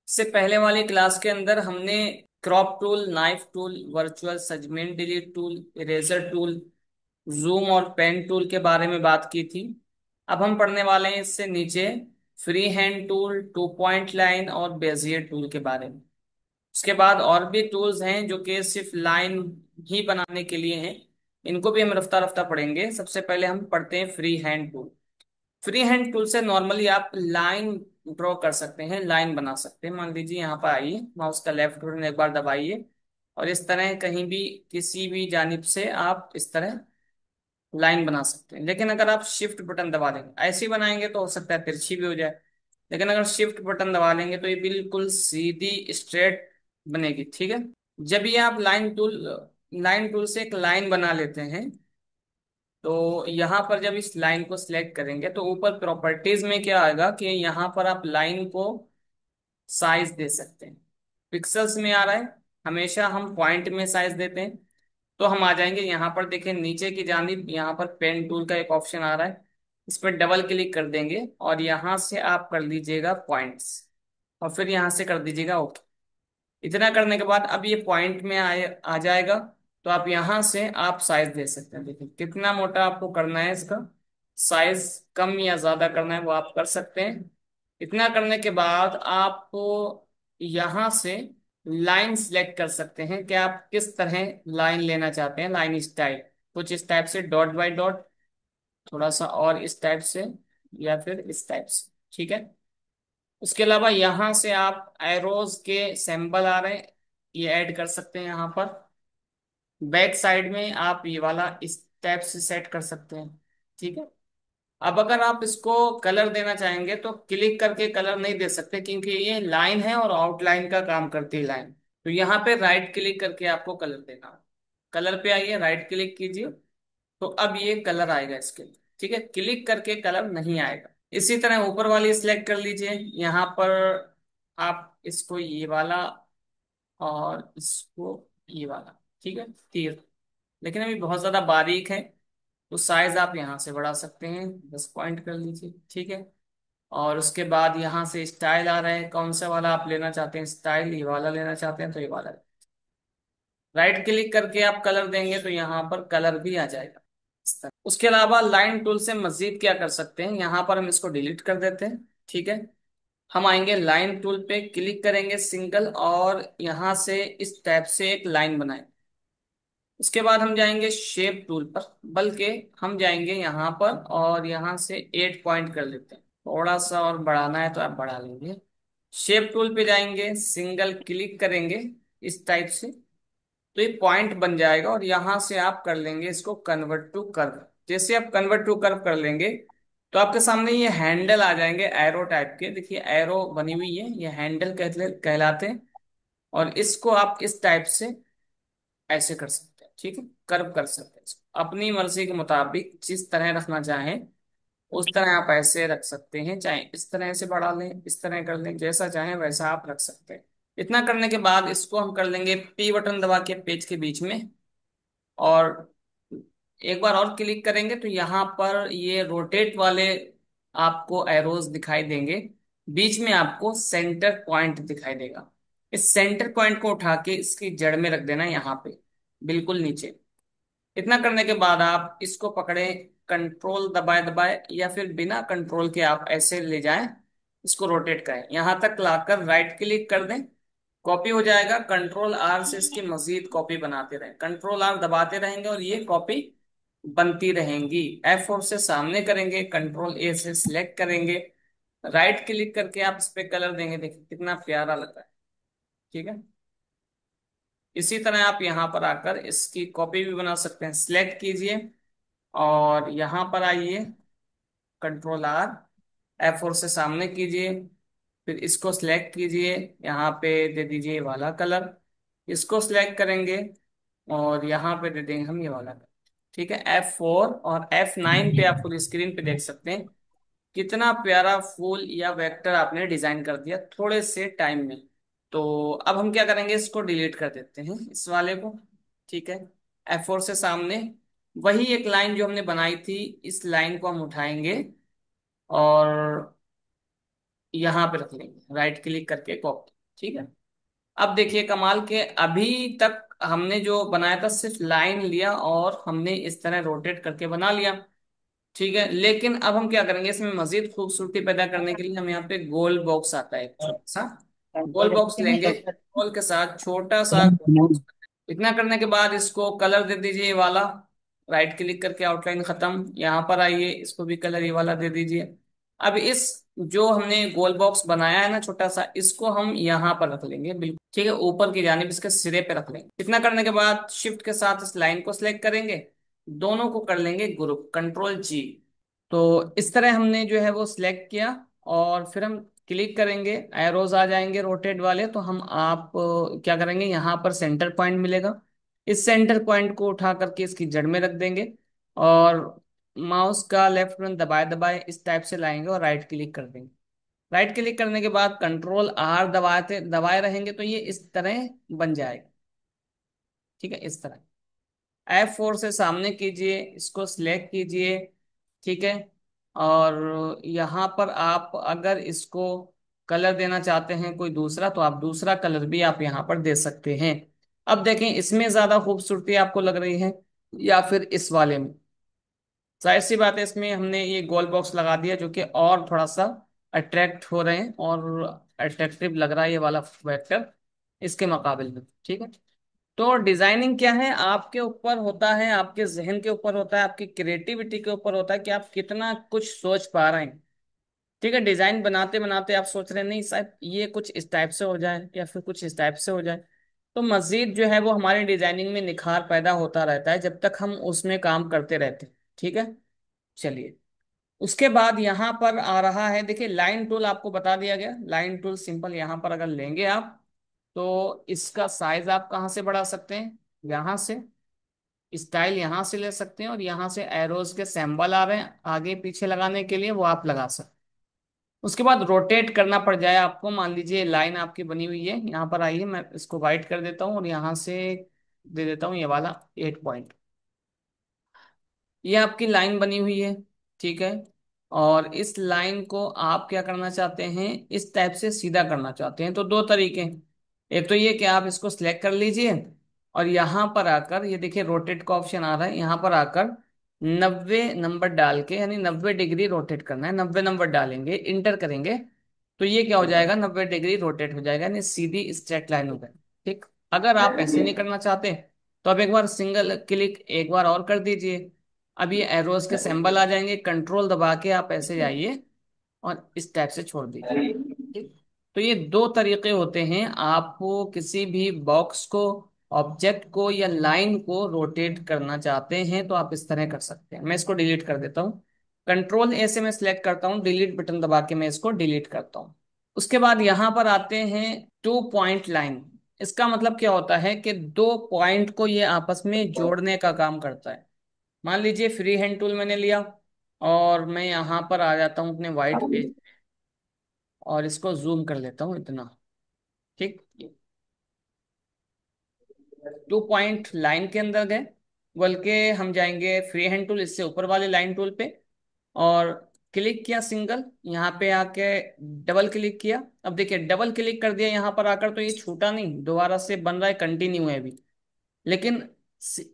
इससे पहले वाली क्लास के अंदर हमने crop tool, knife tool, virtual segment delete tool, eraser tool, zoom और पेन टूल के बारे में बात की थी। अब हम पढ़ने वाले हैं इससे नीचे free hand tool, two point line और बेजियर टूल के बारे में। उसके बाद और भी टूल्स हैं जो कि सिर्फ लाइन ही बनाने के लिए हैं। इनको भी हम रफ्ता रफ्ता पढ़ेंगे। सबसे पहले हम पढ़ते हैं free hand tool. Free hand tool से नॉर्मली आप लाइन ड्रॉ कर सकते हैं, लाइन बना सकते हैं। मान लीजिए यहाँ पर आइए, माउस का लेफ्ट बटन एक बार दबाइए और इस तरह कहीं भी किसी भी जानिब से आप इस तरह लाइन बना सकते हैं। लेकिन अगर आप शिफ्ट बटन दबा देंगे, ऐसे ही बनाएंगे तो हो सकता है तिरछी भी हो जाए। लेकिन अगर शिफ्ट बटन दबा लेंगे तो ये बिल्कुल सीधी स्ट्रेट बनेगी। ठीक है। जब ये आप लाइन टूल से एक लाइन बना लेते हैं तो यहाँ पर जब इस लाइन को सिलेक्ट करेंगे तो ऊपर प्रॉपर्टीज में क्या आएगा कि यहाँ पर आप लाइन को साइज दे सकते हैं। पिक्सल्स में आ रहा है, हमेशा हम पॉइंट में साइज देते हैं। तो हम आ जाएंगे यहाँ पर, देखें नीचे की जानिब यहाँ पर पेन टूल का एक ऑप्शन आ रहा है। इस पर डबल क्लिक कर देंगे और यहाँ से आप कर लीजिएगा पॉइंट्स और फिर यहाँ से कर दीजिएगा ओके। इतना करने के बाद अब ये पॉइंट में आ जाएगा। तो आप यहाँ से आप साइज दे सकते हैं। देखिए कितना मोटा आपको करना है, इसका साइज कम या ज्यादा करना है वो आप कर सकते हैं। इतना करने के बाद आप यहाँ से लाइन सिलेक्ट कर सकते हैं कि आप किस तरह लाइन लेना चाहते हैं। लाइन स्टाइल कुछ इस टाइप से, डॉट बाय डॉट, थोड़ा सा और इस टाइप से, या फिर इस टाइप से। ठीक है। उसके अलावा यहाँ से आप एरोज के सिंबल आ रहे हैं, ये ऐड कर सकते हैं यहाँ पर। बैक साइड में आप ये वाला इस टाइप से सेट कर सकते हैं। ठीक है। अब अगर आप इसको कलर देना चाहेंगे तो क्लिक करके कलर नहीं दे सकते, क्योंकि ये लाइन है और आउटलाइन का काम करती है लाइन। तो यहाँ पे राइट क्लिक करके आपको कलर देना है। कलर पे आइए, राइट क्लिक कीजिए तो अब ये कलर आएगा इसके लिए। ठीक है। क्लिक करके कलर नहीं आएगा। इसी तरह ऊपर वाली सिलेक्ट कर लीजिए। यहाँ पर आप इसको ये वाला और इसको ये वाला, ठीक है, तीर। लेकिन अभी बहुत ज्यादा बारीक है तो साइज आप यहाँ से बढ़ा सकते हैं, 10 पॉइंट कर लीजिए। ठीक है। और उसके बाद यहाँ से स्टाइल आ रहा है, कौन सा वाला आप लेना चाहते हैं स्टाइल, ये वाला लेना चाहते हैं तो ये वाला। राइट क्लिक करके आप कलर देंगे तो यहाँ पर कलर भी आ जाएगा इस तरह। उसके अलावा लाइन टूल से मजीद क्या कर सकते हैं, यहाँ पर हम इसको डिलीट कर देते हैं। ठीक है। हम आएंगे लाइन टूल पे, क्लिक करेंगे सिंगल और यहाँ से इस टैब से एक लाइन बनाए। उसके बाद हम जाएंगे शेप टूल पर, बल्कि हम जाएंगे यहाँ पर और यहाँ से 8 पॉइंट कर लेते हैं। थोड़ा सा और बढ़ाना है तो आप बढ़ा लेंगे। शेप टूल पे जाएंगे, सिंगल क्लिक करेंगे इस टाइप से तो ये पॉइंट बन जाएगा और यहां से आप कर लेंगे इसको कन्वर्ट टू कर्व। जैसे आप कन्वर्ट टू कर्व कर लेंगे तो आपके सामने ये हैंडल आ जाएंगे एरो टाइप के। देखिए एरो बनी हुई है, ये हैंडल कहलाते हैं। और इसको आप इस टाइप से ऐसे कर सकते हैं। ठीक है। कर्व कर सकते हैं इसको अपनी मर्जी के मुताबिक, जिस तरह रखना चाहें उस तरह आप ऐसे रख सकते हैं। चाहे इस तरह से बढ़ा लें, इस तरह कर लें, जैसा चाहें वैसा आप रख सकते हैं। इतना करने के बाद इसको हम कर लेंगे पी बटन दबा के पेज के बीच में। और एक बार और क्लिक करेंगे तो यहाँ पर ये रोटेट वाले आपको एरोज दिखाई देंगे। बीच में आपको सेंटर पॉइंट दिखाई देगा। इस सेंटर पॉइंट को उठा के इसकी जड़ में रख देना, यहाँ पे बिल्कुल नीचे। इतना करने के बाद आप इसको पकड़े, कंट्रोल दबाए दबाए या फिर बिना कंट्रोल के आप ऐसे ले जाएं, इसको रोटेट करें, यहां तक लाकर राइट क्लिक कर दें। कॉपी हो जाएगा। कंट्रोल आर से इसकी मजीद कॉपी बनाते रहें, कंट्रोल आर दबाते रहेंगे और ये कॉपी बनती रहेंगी। F4 से सामने करेंगे, कंट्रोल ए से सिलेक्ट करेंगे, राइट क्लिक करके आप इस पे कलर देंगे। देखिए कितना प्यारा लगता है। ठीक है। इसी तरह आप यहाँ पर आकर इसकी कॉपी भी बना सकते हैं। सिलेक्ट कीजिए और यहाँ पर आइए, कंट्रोल आर, F4 से सामने कीजिए, फिर इसको सिलेक्ट कीजिए, यहाँ पे दे दीजिए ये वाला कलर। इसको सिलेक्ट करेंगे और यहाँ पे दे देंगे हम ये वाला कलर। ठीक है। F4 और F9 पे आप फुल स्क्रीन पे देख सकते हैं कितना प्यारा फूल या वेक्टर आपने डिजाइन कर दिया थोड़े से टाइम में। तो अब हम क्या करेंगे, इसको डिलीट कर देते हैं इस वाले को। ठीक है। F4 से सामने वही एक लाइन जो हमने बनाई थी, इस लाइन को हम उठाएंगे और यहाँ पे रख लेंगे, राइट क्लिक करके कॉपी। ठीक है। अब देखिए कमाल के, अभी तक हमने जो बनाया था सिर्फ लाइन लिया और हमने इस तरह रोटेट करके बना लिया। ठीक है, लेकिन अब हम क्या करेंगे, इसमें मजीद खूबसूरती पैदा करने के लिए हम यहाँ पे गोल बॉक्स आता है एक छोटा सा, गोल बॉक्स लेंगे, गोल के साथ छोटा सा गोल बॉक्स। इतना करने के बाद इसको कलर दे दीजिए ये वाला, राइट क्लिक करके आउटलाइन खत्म, यहाँ पर आइए इसको भी कलर ये वाला दे दीजिए। अब इस जो हमने गोल बॉक्स बनाया है ना छोटा सा, इसको हम यहाँ पर रख लेंगे बिल्कुल, ठीक है, ऊपर की जानिब इसके सिरे पे रख लेंगे। इतना करने के बाद शिफ्ट के साथ इस लाइन को सिलेक्ट करेंगे, दोनों को कर लेंगे ग्रुप, कंट्रोल G। तो इस तरह हमने जो है वो सिलेक्ट किया, और फिर हम क्लिक करेंगे, एरोज आ जाएंगे रोटेट वाले, तो हम आप क्या करेंगे, यहाँ पर सेंटर पॉइंट मिलेगा, इस सेंटर पॉइंट को उठा करके इसकी जड़ में रख देंगे, और माउस का लेफ्ट बटन दबाए दबाए इस टाइप से लाएंगे और राइट क्लिक कर देंगे। राइट क्लिक करने के बाद कंट्रोल R दबाते दबाए रहेंगे तो ये इस तरह बन जाएगा। ठीक है, इस तरह F4 से सामने कीजिए, इसको सिलेक्ट कीजिए। ठीक है, और यहाँ पर आप अगर इसको कलर देना चाहते हैं कोई दूसरा, तो आप दूसरा कलर भी आप यहाँ पर दे सकते हैं। अब देखें इसमें ज्यादा खूबसूरती आपको लग रही है या फिर इस वाले में। जाहिर सी बात है, इसमें हमने ये गोल बॉक्स लगा दिया जो कि और थोड़ा सा अट्रैक्ट हो रहे हैं, और अट्रैक्टिव लग रहा है ये वाला वेक्टर इसके मुकाबले में। ठीक है, तो डिजाइनिंग क्या है, आपके ऊपर होता है, आपके जहन के ऊपर होता है, आपकी क्रिएटिविटी के ऊपर होता है कि आप कितना कुछ सोच पा रहे हैं। ठीक है, डिजाइन बनाते बनाते आप सोच रहे हैं नहीं शायद ये कुछ इस टाइप से हो जाए या फिर कुछ इस टाइप से हो जाए, तो मजीद जो है वो हमारी डिजाइनिंग में निखार पैदा होता रहता है जब तक हम उसमें काम करते रहते हैं। ठीक है, चलिए, उसके बाद यहाँ पर आ रहा है, देखिए लाइन टूल आपको बता दिया गया, लाइन टूल सिंपल यहाँ पर अगर लेंगे आप, तो इसका साइज आप कहाँ से बढ़ा सकते हैं, यहाँ से, स्टाइल यहाँ से ले सकते हैं, और यहाँ से एरोज के सिंबल आ रहे हैं आगे पीछे लगाने के लिए, वो आप लगा सकते हैं। उसके बाद रोटेट करना पड़ जाए आपको, मान लीजिए लाइन आपकी बनी हुई है, यहाँ पर आइए मैं इसको वाइट कर देता हूँ और यहाँ से दे देता हूँ ये वाला 8 पॉइंट। ये आपकी लाइन बनी हुई है। ठीक है, और इस लाइन को आप क्या करना चाहते हैं, इस टाइप से सीधा करना चाहते हैं, तो दो तरीके हैं। एक तो ये कि आप इसको सिलेक्ट कर लीजिए, और यहाँ पर आकर ये देखिए रोटेट का ऑप्शन आ रहा है, यहाँ पर आकर 90 नंबर डाल के, यानी 90 डिग्री रोटेट करना है, 90 नंबर डालेंगे, इंटर करेंगे, तो ये क्या हो जाएगा, 90 डिग्री रोटेट हो जाएगा, यानी सीधी स्ट्रेट लाइन हो जाएगी। ठीक, अगर आप ऐसे नहीं करना चाहते, तो आप एक बार सिंगल क्लिक एक बार और कर दीजिए, अब ये एरोज के सिंबल आ जाएंगे, कंट्रोल दबा के आप ऐसे जाइए और इस टाइप से छोड़ दीजिए। ठीक, तो ये दो तरीके होते हैं, आपको किसी भी बॉक्स को, ऑब्जेक्ट को या लाइन को रोटेट करना चाहते हैं तो आप इस तरह कर सकते हैं। मैं इसको डिलीट कर देता हूँ, कंट्रोल A से मैं सिलेक्ट करता हूँ, डिलीट बटन दबा के मैं इसको डिलीट करता हूँ। उसके बाद यहाँ पर आते हैं 2 पॉइंट लाइन। इसका मतलब क्या होता है कि दो पॉइंट को ये आपस में जोड़ने का काम करता है। मान लीजिए फ्री हैंड टूल मैंने लिया, और मैं यहाँ पर आ जाता हूँ अपने वाइट पेज, और इसको जूम कर लेता हूँ इतना। ठीक, 2 पॉइंट लाइन के अंदर गए, बल्कि हम जाएंगे फ्री हैंड टूल, इससे ऊपर वाले लाइन टूल पे, और क्लिक किया सिंगल, यहाँ पे आके डबल क्लिक किया। अब देखिए डबल क्लिक कर दिया यहाँ पर आकर, तो ये छूटा नहीं, दोबारा से बन रहा है, कंटिन्यू है अभी। लेकिन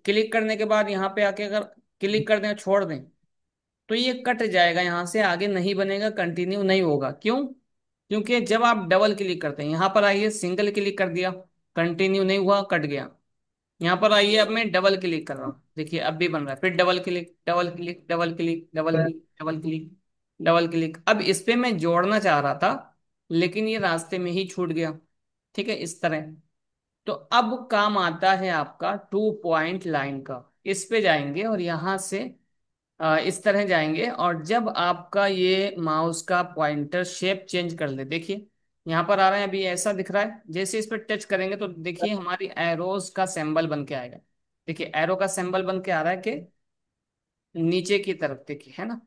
क्लिक करने के बाद यहाँ पे आके अगर क्लिक कर दें छोड़ दें, तो ये कट जाएगा, यहाँ से आगे नहीं बनेगा, कंटिन्यू नहीं होगा। क्यों? क्योंकि जब आप डबल क्लिक करते हैं, यहाँ पर आइए सिंगल क्लिक कर दिया, कंटिन्यू नहीं हुआ, कट गया। यहाँ पर आइए अब मैं डबल क्लिक कर रहा हूँ, देखिए अब भी बन रहा है, फिर double click, double click, double click, double click, double click, double click. अब इस पे मैं जोड़ना चाह रहा था, लेकिन ये रास्ते में ही छूट गया। ठीक है, इस तरह। तो अब काम आता है आपका 2 पॉइंट लाइन का। इस पे जाएंगे और यहाँ से इस तरह जाएंगे, और जब आपका ये माउस का पॉइंटर शेप चेंज कर ले, देखिए यहाँ पर आ रहा है, अभी ऐसा दिख रहा है, जैसे इस पर टच करेंगे तो देखिए हमारी एरोज का सिंबल बन के आएगा। देखिए एरो का सिंबल बन के आ रहा है कि नीचे की तरफ, देखिए है ना।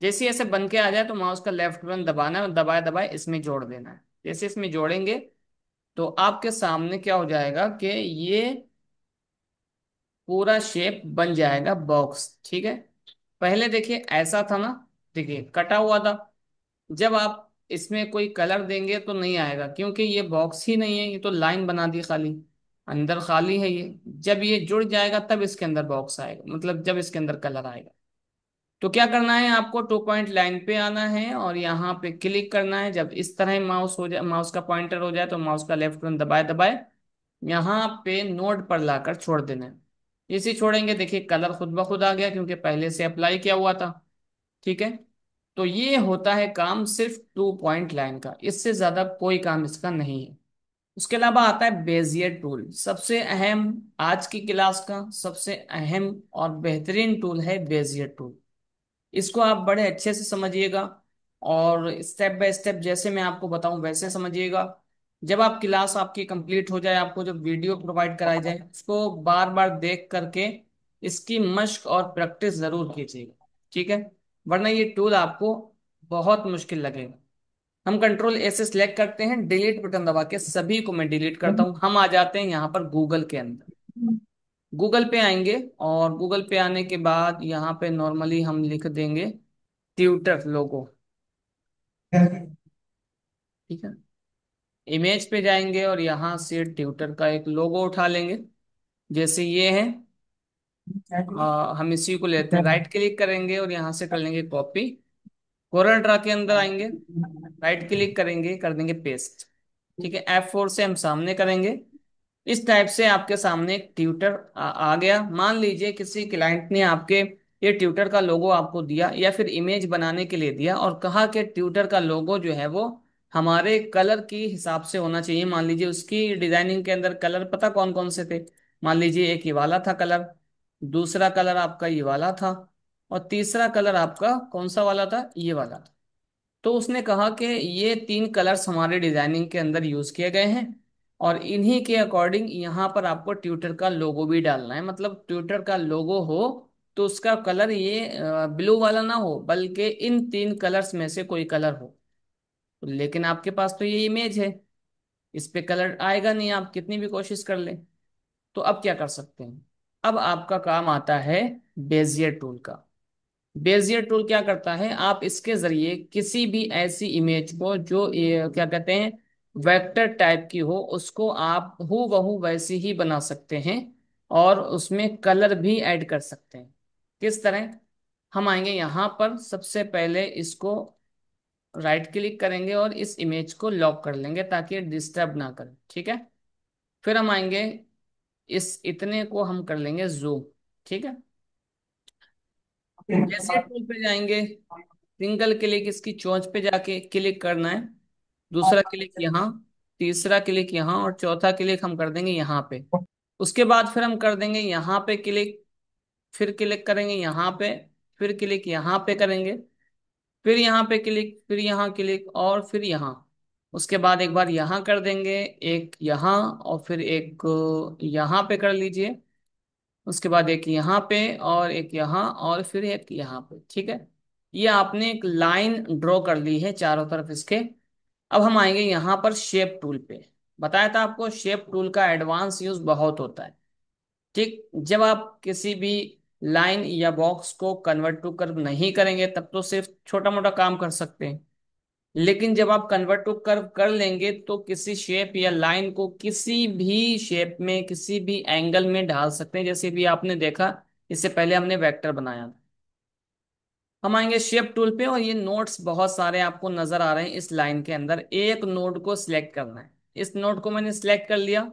जैसे ही ऐसे बन के आ जाए तो माउस का लेफ्ट बटन दबाना है, और दबाए दबाए इसमें जोड़ देना है। जैसे इसमें जोड़ेंगे तो आपके सामने क्या हो जाएगा कि ये पूरा शेप बन जाएगा बॉक्स। ठीक है, पहले देखिए ऐसा था ना, देखिए कटा हुआ था। जब आप इसमें कोई कलर देंगे तो नहीं आएगा, क्योंकि ये बॉक्स ही नहीं है, ये तो लाइन बना दी खाली, अंदर खाली है ये। जब ये जुड़ जाएगा तब इसके अंदर बॉक्स आएगा, मतलब जब इसके अंदर कलर आएगा। तो क्या करना है आपको, 2 पॉइंट लाइन पे आना है और यहाँ पे क्लिक करना है। जब इस तरह माउस हो जाए, माउस का पॉइंटर हो जाए, तो माउस का लेफ्ट बटन दबाए दबाए यहाँ पे नोड पर लाकर छोड़ देना है। इसी छोड़ेंगे, देखिए कलर खुद ब खुद आ गया, क्योंकि पहले से अप्लाई किया हुआ था। ठीक है। तो ये होता है काम सिर्फ 2 पॉइंट लाइन का, इससे ज्यादा कोई काम इसका नहीं है। उसके अलावा आता है बेजियर टूल, सबसे अहम, आज की क्लास का सबसे अहम और बेहतरीन टूल है बेजियर टूल। इसको आप बड़े अच्छे से समझिएगा, और स्टेप बाय स्टेप जैसे मैं आपको बताऊं वैसे समझिएगा। जब आप क्लास आपकी कंप्लीट हो जाए, आपको जब वीडियो प्रोवाइड कराई जाए, उसको बार बार देख करके इसकी मश्क और प्रैक्टिस जरूर कीजिएगा। ठीक है, वरना ये टूल आपको बहुत मुश्किल लगेगा। हम कंट्रोल से सिलेक्ट करते हैं, डिलीट बटन दबा के सभी को मैं डिलीट करता हूँ। हम आ जाते हैं यहाँ पर गूगल के अंदर। गूगल पे आएंगे, और गूगल पे आने के बाद यहाँ पे नॉर्मली हम लिख देंगे ट्यूटर लोगो। ठीक है, इमेज पे जाएंगे और यहाँ से ट्यूटर का एक लोगो उठा लेंगे, जैसे ये है। हम इसी को लेते हैं, राइट क्लिक करेंगे और यहाँ से कर लेंगे कॉपी। कोरल ड्रा के अंदर आएंगे, राइट क्लिक करेंगे, कर देंगे पेस्ट। ठीक है, F4 से हम सामने करेंगे। इस टाइप से आपके सामने एक ट्यूटर आ गया। मान लीजिए किसी क्लाइंट ने आपके ये ट्यूटर का लोगो आपको दिया, या फिर इमेज बनाने के लिए दिया, और कहा कि ट्यूटर का लोगो जो है वो हमारे कलर की हिसाब से होना चाहिए। मान लीजिए उसकी डिजाइनिंग के अंदर कलर पता कौन कौन से थे। मान लीजिए एक ये वाला था कलर, दूसरा कलर आपका ये वाला था, और तीसरा कलर आपका कौन सा वाला था, ये वाला था। तो उसने कहा कि ये 3 कलर्स हमारे डिजाइनिंग के अंदर यूज किए गए हैं, और इन्हीं के अकॉर्डिंग यहाँ पर आपको ट्विटर का लोगो भी डालना है। मतलब ट्विटर का लोगो हो तो उसका कलर ये ब्लू वाला ना हो, बल्कि इन 3 कलर्स में से कोई कलर हो। लेकिन आपके पास तो ये इमेज है, इस पे कलर आएगा नहीं, आप कितनी भी कोशिश कर लें। तो अब क्या कर सकते हैं, अब आपका काम आता है बेजियर टूल का। बेजियर टूल क्या करता है, आप इसके जरिए किसी भी ऐसी इमेज को जो ये क्या कहते हैं वेक्टर टाइप की हो, उसको आप हूबहू बहू वैसी ही बना सकते हैं, और उसमें कलर भी ऐड कर सकते हैं। किस तरह, हम आएंगे यहाँ पर, सबसे पहले इसको राइट क्लिक करेंगे और इस इमेज को लॉक कर लेंगे ताकि डिस्टर्ब ना करे। ठीक है, फिर हम आएंगे, इस इतने को हम कर लेंगे जूम। ठीक है, जैसे टूल पे जाएंगे, सिंगल क्लिक इसकी चोंच पे जाके क्लिक करना है, दूसरा क्लिक यहाँ, तीसरा क्लिक यहाँ, और चौथा क्लिक हम कर देंगे यहाँ पे। उसके बाद फिर हम कर देंगे यहाँ पे क्लिक, फिर क्लिक करेंगे यहाँ पे, फिर क्लिक यहाँ पे करेंगे, फिर यहाँ पे क्लिक, फिर यहाँ क्लिक, और फिर यहाँ। उसके बाद एक बार यहाँ कर देंगे, एक यहाँ, और फिर एक यहाँ पे कर लीजिए। उसके बाद एक यहाँ पे, और एक यहाँ, और फिर एक यहाँ पे। ठीक है, ये आपने एक लाइन ड्रॉ कर ली है चारों तरफ इसके। अब हम आएंगे यहाँ पर शेप टूल पे। बताया था आपको शेप टूल का एडवांस यूज बहुत होता है। ठीक, जब आप किसी भी लाइन या बॉक्स को कन्वर्ट टू कर्व नहीं करेंगे तब तो सिर्फ छोटा मोटा काम कर सकते हैं, लेकिन जब आप कन्वर्ट टू कर्व कर लेंगे तो किसी शेप या लाइन को किसी भी शेप में, किसी भी एंगल में ढाल सकते हैं। जैसे भी आपने देखा, इससे पहले हमने वेक्टर बनाया था। हम आएंगे शेप टूल पे, और ये नोड्स बहुत सारे आपको नजर आ रहे हैं इस लाइन के अंदर। एक नोड को सिलेक्ट करना है, इस नोड को मैंने सिलेक्ट कर लिया।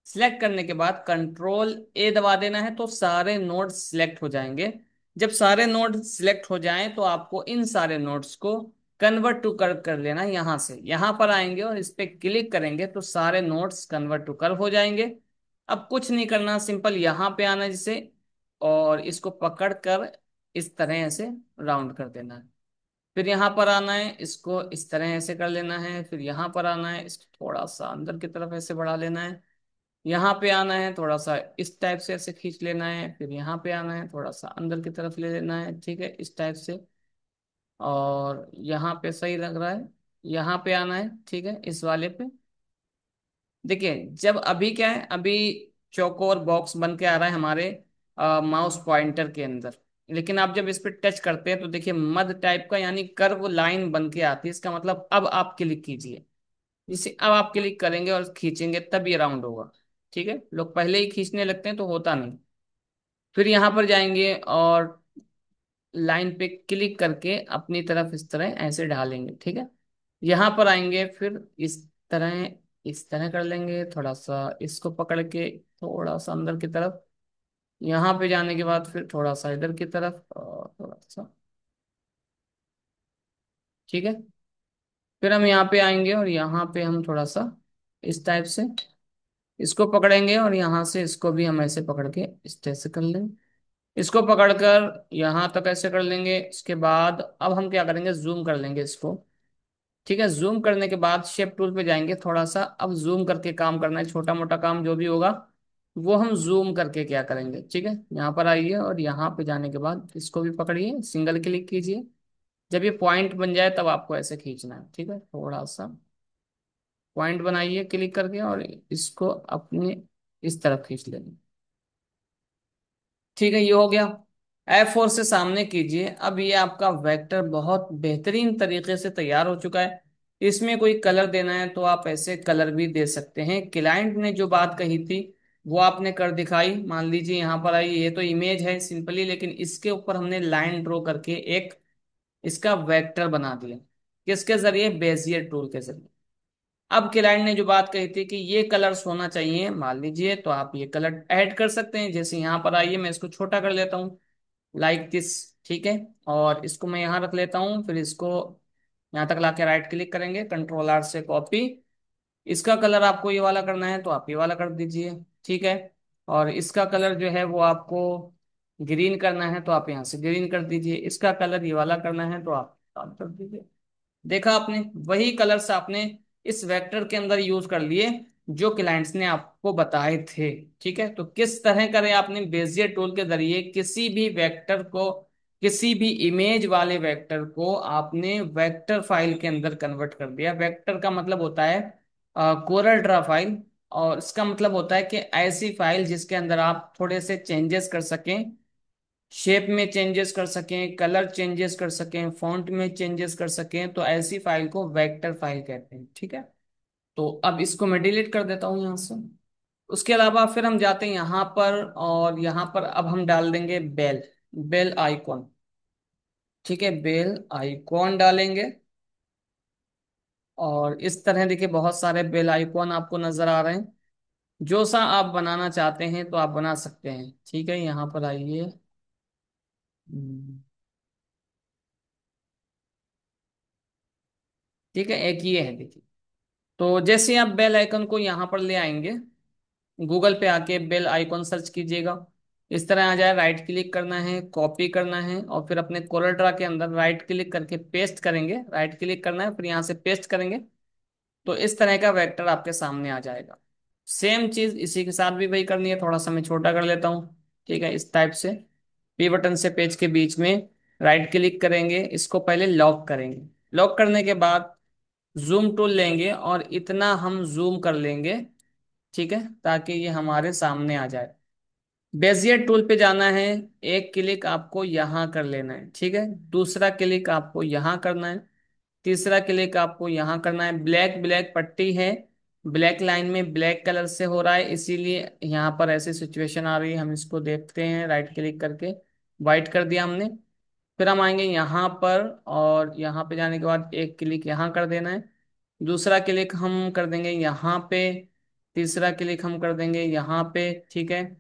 सिलेक्ट करने के बाद कंट्रोल दबा देना है, तो सारे नोड्स सिलेक्ट हो जाएंगे। जब सारे नोड सिलेक्ट हो जाएं तो आपको इन सारे नोड्स को कन्वर्ट टू कर्व कर लेना है। यहाँ से यहाँ पर आएंगे और इस पे क्लिक करेंगे तो सारे नोड्स कन्वर्ट टू कर्व हो जाएंगे। अब कुछ नहीं करना, सिंपल यहाँ पे आना जिसे, और इसको पकड़ कर इस तरह से राउंड कर देना है। फिर यहाँ पर आना है, इसको इस तरह ऐसे कर लेना है। फिर यहाँ पर आना है, इसको थोड़ा सा अंदर की तरफ ऐसे बढ़ा लेना है। यहाँ पे आना है, थोड़ा सा इस टाइप से ऐसे खींच लेना है। फिर यहाँ पे आना है, थोड़ा सा अंदर की तरफ ले लेना है। ठीक है, इस टाइप से। और यहाँ पे सही लग रहा है, यहाँ पे आना है। ठीक है, इस वाले पे देखिए, जब अभी क्या है, अभी चौकोर बॉक्स बन के आ रहा है हमारे माउस पॉइंटर के अंदर। लेकिन आप जब इस पे टच करते हैं तो देखिए मध टाइप का यानी कर्व लाइन बन के आती है, इसका मतलब अब आप क्लिक कीजिए। जिसे अब आप क्लिक करेंगे और खींचेंगे तब ये राउंड होगा। ठीक है, लोग पहले ही खींचने लगते हैं तो होता नहीं। फिर यहाँ पर जाएंगे और लाइन पे क्लिक करके अपनी तरफ इस तरह ऐसे ढालेंगे। ठीक है, यहाँ पर आएंगे फिर इस तरह कर लेंगे, थोड़ा सा इसको पकड़ के थोड़ा सा अंदर की तरफ। यहाँ पे जाने के बाद फिर थोड़ा सा इधर की तरफ और थोड़ा सा। ठीक है, फिर हम यहाँ पे आएंगे और यहाँ पे हम थोड़ा सा इस टाइप से इसको पकड़ेंगे और यहाँ से इसको भी हम ऐसे पकड़ के इस तरह से कर लेंगे। इसको पकड़कर यहाँ तक ऐसे कर लेंगे। इसके बाद अब हम क्या करेंगे, जूम कर लेंगे इसको। ठीक है, जूम करने के बाद शेप टूल पे जाएंगे, थोड़ा सा अब जूम करके काम करना है, छोटा मोटा काम जो भी होगा वो हम जूम करके क्या करेंगे। ठीक है, यहाँ पर आइए और यहाँ पे जाने के बाद इसको भी पकड़िए, सिंगल क्लिक कीजिए। जब ये पॉइंट बन जाए तब आपको ऐसे खींचना है। ठीक है, थोड़ा सा पॉइंट बनाइए क्लिक करके और इसको अपने इस तरफ खींच लेंगे। ठीक है, ये हो गया। F4 से सामने कीजिए। अब ये आपका वेक्टर बहुत बेहतरीन तरीके से तैयार हो चुका है। इसमें कोई कलर देना है तो आप ऐसे कलर भी दे सकते हैं। क्लाइंट ने जो बात कही थी वो आपने कर दिखाई। मान लीजिए यहाँ पर आई, ये तो इमेज है सिंपली, लेकिन इसके ऊपर हमने लाइन ड्रॉ करके एक इसका वेक्टर बना दिया। किसके जरिए, बेजियर टूल के जरिए। अब क्लाइंट ने जो बात कही थी कि ये कलर्स होना चाहिए, मान लीजिए, तो आप ये कलर ऐड कर सकते हैं। जैसे यहाँ पर आइए, मैं इसको छोटा कर लेता हूँ, लाइक दिस। ठीक है, और इसको मैं यहाँ रख लेता हूँ, फिर इसको यहाँ तक लाके राइट क्लिक करेंगे, कंट्रोल आर से कॉपी। इसका कलर आपको ये वाला करना है तो आप ये वाला कर दीजिए। ठीक है, और इसका कलर जो है वो आपको ग्रीन करना है तो आप यहाँ से ग्रीन कर दीजिए। इसका कलर ये वाला करना है तो आप लाल कर दीजिए। देखा आपने, वही कलर्स आपने इस वेक्टर के अंदर यूज कर लिए जो क्लाइंट्स ने आपको बताए थे। ठीक है, तो किस तरह करें, आपने बेजियर टूल के जरिए किसी भी वेक्टर को, किसी भी इमेज वाले वेक्टर को आपने वेक्टर फाइल के अंदर कन्वर्ट कर दिया। वेक्टर का मतलब होता है कोरल ड्रा फाइल, और इसका मतलब होता है कि ऐसी फाइल जिसके अंदर आप थोड़े से चेंजेस कर सकें, शेप में चेंजेस कर सकें, कलर चेंजेस कर सकें, फॉन्ट में चेंजेस कर सकें, तो ऐसी फाइल को वेक्टर फाइल कहते हैं। ठीक है, तो अब इसको मैं डिलीट कर देता हूँ यहाँ से। उसके अलावा फिर हम जाते हैं यहाँ पर, और यहाँ पर अब हम डाल देंगे बेल, बेल आइकॉन। ठीक है, बेल आइकॉन डालेंगे और इस तरह देखिए बहुत सारे बेल आइकॉन आपको नजर आ रहे हैं। जो सा आप बनाना चाहते हैं तो आप बना सकते हैं। ठीक है, यहाँ पर आइए। हम्म, ठीक है, एक ये है देखिए। तो जैसे आप बेल आइकन को यहाँ पर ले आएंगे, गूगल पे आके बेल आइकॉन सर्च कीजिएगा, इस तरह आ जाए। राइट क्लिक करना है, कॉपी करना है, और फिर अपने कोलर ड्रा के अंदर राइट क्लिक करके पेस्ट करेंगे। राइट क्लिक करना है, फिर यहाँ से पेस्ट करेंगे, तो इस तरह का वेक्टर आपके सामने आ जाएगा। सेम चीज इसी के साथ भी वही करनी है। थोड़ा सा मैं छोटा कर लेता हूँ। ठीक है, इस टाइप से पी बटन से पेज के बीच में राइट क्लिक करेंगे, इसको पहले लॉक करेंगे। लॉक करने के बाद जूम टूल लेंगे और इतना हम जूम कर लेंगे। ठीक है, ताकि ये हमारे सामने आ जाए। बेजियर टूल पे जाना है, एक क्लिक आपको यहाँ कर लेना है। ठीक है, दूसरा क्लिक आपको यहाँ करना है, तीसरा क्लिक आपको यहाँ करना है। ब्लैक ब्लैक पट्टी है, ब्लैक लाइन में ब्लैक कलर से हो रहा है, इसीलिए यहाँ पर ऐसी सिचुएशन आ रही है। हम इसको देखते हैं, राइट क्लिक करके वाइट कर दिया हमने। फिर हम आएंगे यहाँ पर, और यहाँ पे जाने के बाद एक क्लिक यहाँ कर देना है, दूसरा क्लिक हम कर देंगे यहाँ पे, तीसरा क्लिक हम कर देंगे यहाँ पे। ठीक है,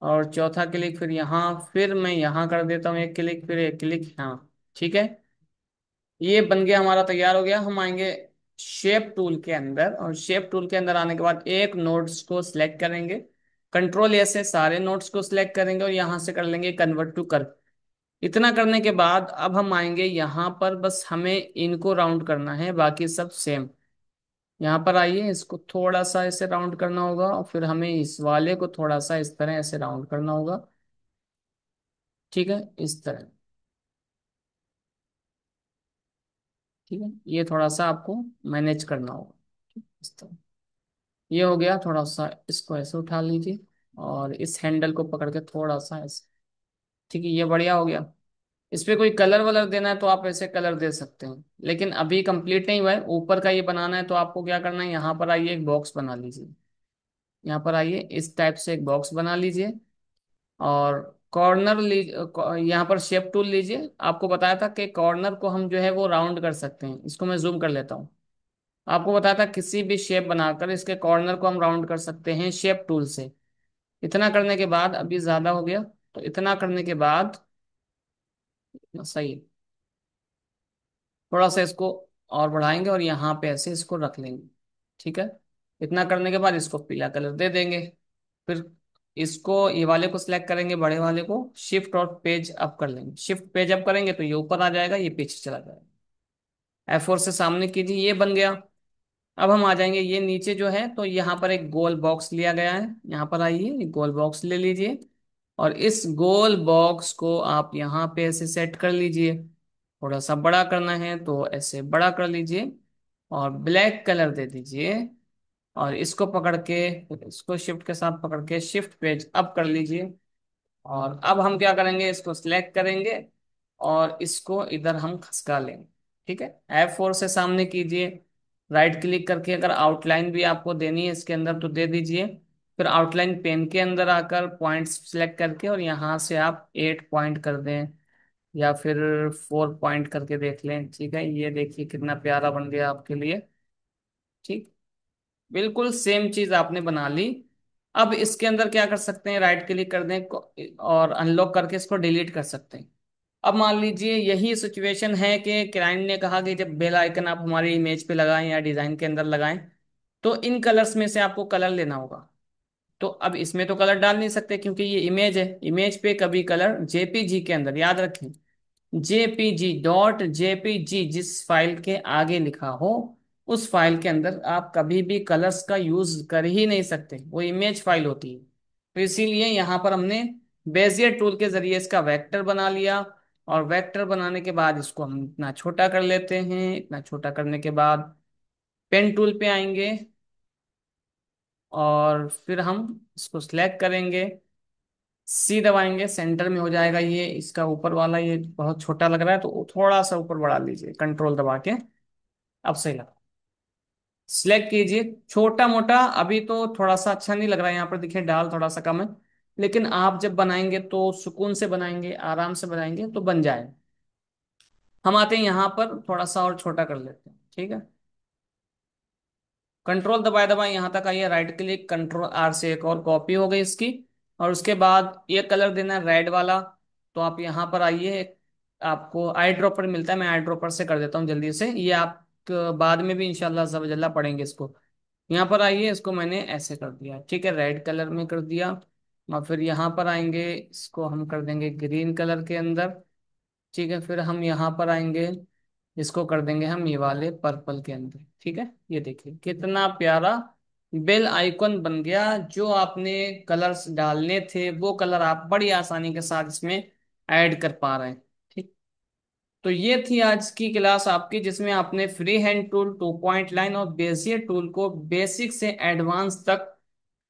और चौथा क्लिक फिर यहाँ, फिर मैं यहाँ कर देता हूँ एक क्लिक, फिर एक क्लिक यहाँ। ठीक है, ये बन गया, हमारा तैयार हो गया। हम आएंगे शेप टूल के अंदर, और शेप टूल के अंदर आने के बाद एक नोड्स को सिलेक्ट करेंगे, कंट्रोल एस से सारे नोड्स को सिलेक्ट करेंगे और यहाँ से कर लेंगे कन्वर्ट टू कर्व। इतना करने के बाद अब हम आएंगे यहाँ पर, बस हमें इनको राउंड करना है, बाकी सब सेम। यहाँ पर आइए, इसको थोड़ा सा ऐसे राउंड करना होगा और फिर हमें इस वाले को थोड़ा सा इस तरह ऐसे राउंड करना होगा। ठीक है, इस तरह। ठीक है, ये थोड़ा सा आपको मैनेज करना होगा इस तरह। ये हो गया, थोड़ा सा इसको ऐसे उठा लीजिए और इस हैंडल को पकड़ के थोड़ा सा ऐसे। ठीक है, ये बढ़िया हो गया। इस पे कोई कलर वलर देना है तो आप ऐसे कलर दे सकते हैं, लेकिन अभी कंप्लीट नहीं हुआ है, ऊपर का ये बनाना है। तो आपको क्या करना है, यहाँ पर आइए एक बॉक्स बना लीजिए। यहाँ पर आइए, इस टाइप से एक बॉक्स बना लीजिए। और कॉर्नर यहाँ पर शेप टूल लीजिए। आपको बताया था कि कॉर्नर को हम जो है वो राउंड कर सकते हैं। इसको मैं जूम कर लेता हूँ। आपको बताया था किसी भी शेप बनाकर इसके कॉर्नर को हम राउंड कर सकते हैं शेप टूल से। इतना करने के बाद, अभी ज्यादा हो गया, तो इतना करने के बाद सही है। थोड़ा सा इसको और बढ़ाएंगे और यहाँ पे ऐसे इसको रख लेंगे। ठीक है। इतना करने के बाद इसको पीला कलर दे देंगे। फिर इसको, ये वाले को सिलेक्ट करेंगे, बड़े वाले को, शिफ्ट और पेज अप कर लेंगे। शिफ्ट पेज अप करेंगे तो ये ऊपर आ जाएगा, ये पीछे चला जाएगा। F4 से सामने कीजिए, ये बन गया। अब हम आ जाएंगे ये नीचे जो है, तो यहाँ पर एक गोल बॉक्स लिया गया है। यहाँ पर आइए, एक गोल बॉक्स ले लीजिए। और इस गोल बॉक्स को आप यहाँ पे ऐसे सेट कर लीजिए। थोड़ा सा बड़ा करना है तो ऐसे बड़ा कर लीजिए। और ब्लैक कलर दे दीजिए। और इसको पकड़ के, इसको शिफ्ट के साथ पकड़ के शिफ्ट पेज अप कर लीजिए। और अब हम क्या करेंगे, इसको सिलेक्ट करेंगे और इसको इधर हम खसका लेंगे। ठीक है। F4 से सामने कीजिए, राइट क्लिक करके अगर आउटलाइन भी आपको देनी है इसके अंदर तो दे दीजिए। फिर आउटलाइन पेन के अंदर आकर पॉइंट्स सिलेक्ट करके और यहाँ से आप 8 पॉइंट कर दें, या फिर 4 पॉइंट करके देख लें। ठीक है, ये देखिए कितना प्यारा बन गया आपके लिए। ठीक, बिल्कुल सेम चीज आपने बना ली। अब इसके अंदर क्या कर सकते हैं, राइट क्लिक कर दें और अनलॉक करके इसको डिलीट कर सकते हैं। अब मान लीजिए यही सिचुएशन है कि क्लाइंट ने कहा कि जब बेल आइकन आप हमारी इमेज पे लगाएं या डिजाइन के अंदर लगाएं, तो इन कलर्स में से आपको कलर लेना होगा। तो अब इसमें तो कलर डाल नहीं सकते क्योंकि ये इमेज है। इमेज पे कभी कलर जेपीजी के अंदर, याद रखें, JPG जिस फाइल के आगे लिखा हो, उस फाइल के अंदर आप कभी भी कलर्स का यूज कर ही नहीं सकते, वो इमेज फाइल होती है। तो इसीलिए यहाँ पर हमने बेजियर टूल के जरिए इसका वेक्टर बना लिया। और वेक्टर बनाने के बाद इसको हम इतना छोटा कर लेते हैं। इतना छोटा करने के बाद पेन टूल पे आएंगे और फिर हम इसको सिलेक्ट करेंगे, सी दबाएंगे, सेंटर में हो जाएगा ये। इसका ऊपर वाला ये बहुत छोटा लग रहा है तो थोड़ा सा ऊपर बढ़ा लीजिए, कंट्रोल दबा के। अब सही लगा। सिलेक्ट कीजिए, छोटा मोटा अभी तो थोड़ा सा अच्छा नहीं लग रहा है, यहाँ पर देखिए डाल थोड़ा सा कम है। लेकिन आप जब बनाएंगे तो सुकून से बनाएंगे, आराम से बनाएंगे तो बन जाए। हम आते हैं यहाँ पर, थोड़ा सा और छोटा कर लेते हैं। ठीक है, कंट्रोल दबाए दबाए यहाँ तक आइए, राइट क्लिक, कंट्रोल R से एक और कॉपी हो गई इसकी। और उसके बाद ये कलर देना है रेड वाला। तो आप यहाँ पर आइए, आपको आई ड्रॉपर मिलता है, मैं आई ड्रॉपर से कर देता हूँ जल्दी से, ये आप बाद में भी इंशाल्लाह जल्ला पढ़ेंगे इसको। यहाँ पर आइए, इसको मैंने ऐसे कर दिया। ठीक है, रेड कलर में कर दिया। और फिर यहाँ पर आएंगे, इसको हम कर देंगे ग्रीन कलर के अंदर। ठीक है, फिर हम यहाँ पर आएंगे, इसको कर देंगे हम ये वाले पर्पल के अंदर। ठीक है, ये देखिए कितना प्यारा बेल आइकन बन गया। जो आपने कलर्स डालने थे वो कलर आप बड़ी आसानी के साथ इसमें ऐड कर पा रहे हैं। ठीक, तो ये थी आज की क्लास आपकी, जिसमें आपने free hand tool, 2 point line और बेजियर टूल को बेसिक से एडवांस तक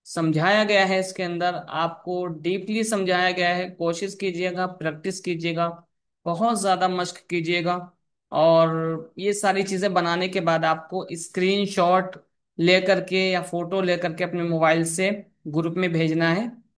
समझाया गया है। इसके अंदर आपको डीपली समझाया गया है। कोशिश कीजिएगा, प्रैक्टिस कीजिएगा, बहुत ज़्यादा मश्क कीजिएगा। और ये सारी चीज़ें बनाने के बाद आपको स्क्रीनशॉट लेकर के या फोटो लेकर के अपने मोबाइल से ग्रुप में भेजना है।